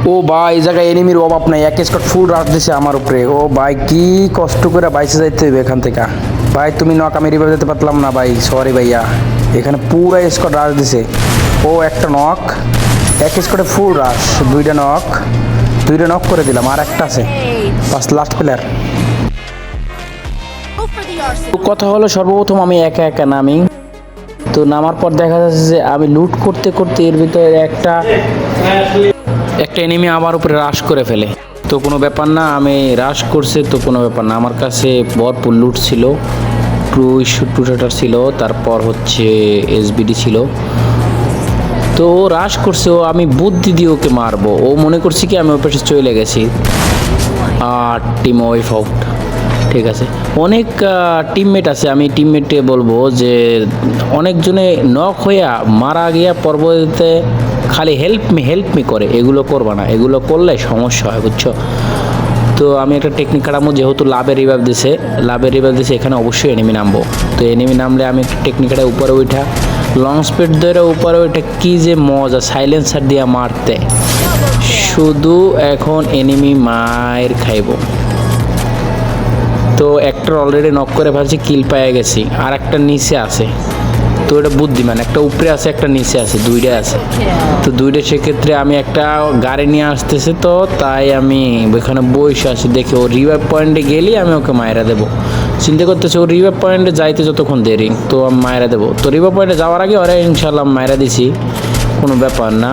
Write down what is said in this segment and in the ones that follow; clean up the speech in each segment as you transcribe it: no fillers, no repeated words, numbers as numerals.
ও ভাই এই জায়গায় এনিমির অভাব নাই, এক স্কট ফুল রাশ দিছে আমার উপরে। ও ভাই কি কষ্ট করে বাইসে যাইতে হবে এখান থেকে। ভাই তুমি নক, আমি রিভাইভ দিতে পারলাম না ভাই, সরি ভাইয়া। এখানে পুরা স্কট রাশ দিছে। ও একটা নক, এক স্কটে ফুল রাশ, দুইটা নক করে দিলাম, আর একটা আছে, বাস লাস্ট প্লেয়ার। কথা হলো সর্বপ্রথম আমি একা একা নামি, তো নামার পর দেখা যাচ্ছে যে আমি লুট করতে করতে এর ভিতরে একটা এনিমি আমার উপরে রাশ করে ফেলে। তো কোনো ব্যাপার না, আমি রাশ করছে তো কোনো ব্যাপার না, আমার কাছে ভরপুর লুট ছিল, টু শাটার ছিল, তারপর হচ্ছে এসবিডি ছিল। তো ও রাশ করছে, ও আমি বুদ্ধি দিয়ে ওকে মারবো, ও মনে করছি কি আমি ওই পাশে চলে গেছি, আর টিম ওয়াইফ আউট। ঠিক আছে, অনেক টিমমেট আছে, আমি টিমমেটকে বলবো যে অনেকজনে নক হইয়া মারা গিয়া পরবর্তীতে খালি হেল্প মি করে, এগুলো করবা না, এগুলো করলে সমস্যা হয়, বুঝছো। তো আমি একটা টেকনিক কাটাবো, যেহেতু লাভের রিভাইভ দিছে এখানে অবশ্যই এনিমি নামবো। তো এনিমি নামলে আমি একটা টেকনিক কাটা উপরে উঠা, লং স্পিড ধরে উপরে ওইটা কি যে মজা, সাইলেন্সার দিয়া মারতে, শুধু এখন এনিমি মায়ের খাইব। তো একটা অলরেডি নক করে ফেলছি, কিল পেয়ে গেছি, আর একটা নিচে আছে। তো এটা বুদ্ধিমান, একটা উপরে আছে একটা নিচে আছে, দুইটা আছে। তো দুইটা সেক্ষেত্রে আমি একটা গাড়ি নিয়ে আসতেছে, তো তাই আমি ওইখানে বসে আছি, দেখি ও রিভাইভ পয়েন্টে গেলেই আমি ওকে মায়েরা দেবো। চিন্তা করতেছে ও রিভাইভ পয়েন্টে যাইতে যতক্ষণ দেরি, তো আমি মায়েরা দেবো। তো রিভাইভ পয়েন্টে যাওয়ার আগে ওরা ইনশাল্লাহ মায়েরা দিছি, কোনো ব্যাপার না।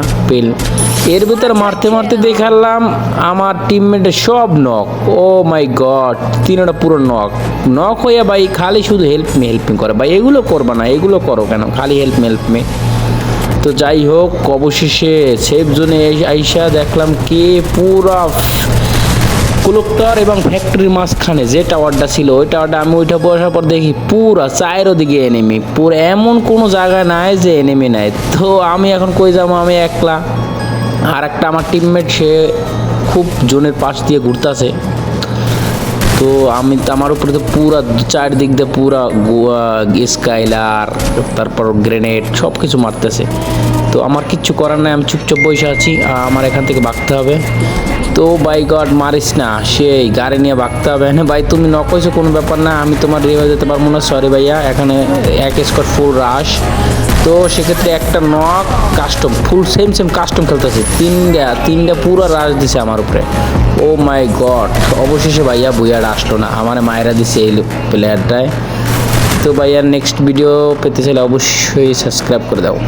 এর ভিতরে মারতে দেখালাম আমার টিমমেটের সব নক। ও মাই গড, তিনটা পুরো নক হইয়া ভাই খালি শুধু হেল্প মি করে। ভাই এগুলো করবা না, এগুলো করো কেন, খালি হেল্প মি। তো যাই হোক, অবশেষে সেফ জোনে আইসা দেখলাম কি পুরা কুলুকটার এবং ফ্যাক্টরির মাঝখানে যে টাওয়ারটা ছিল, ওই টাওয়ারটা আমি ওইটা বসার পর দেখি পুরা চারোদিকে এনিমি, পুরো এমন কোনো জায়গা নাই যে এনিমি নাই। তো আমি এখন কই যাবো, আমি একলা, আর একটা আমার টিমমেট সে খুব জোনের পাশ দিয়ে ঘুরতেছে। তো আমার উপরে তো পুরা চারদিক দিয়ে পুরা স্কাইলার, তারপর গ্রেনেড সব কিছু মারতেছে। তো আমার কিচ্ছু করার নাই, আমি চুপচাপ বসে আছি, আমার এখান থেকে ভাগতে হবে। তো বাই গড, মারিস না, সেই গাড়ি নিয়ে ভাগতে হবে। হ্যাঁ ভাই তুমি নক হয়েছো, কোনো ব্যাপার না, আমি তোমার রিভাইভ দিতে পারবো না, সরি ভাইয়া। এখানে এক স্কোর ফুল রাশ, তো সেক্ষেত্রে একটা নক কাস্টম ফুল সেম কাস্টম খেলতেছে, তিনটা পুরো রাশ দিছে আমার উপরে। ও মাই গড, অবশেষে ভাইয়া বুইয়াটা আসলো না, আমার মায়েরা দিছে এই প্লেয়ারটায়। তো ভাইয়ার নেক্সট ভিডিও পেতে চাইলে অবশ্যই সাবস্ক্রাইব করে দাও।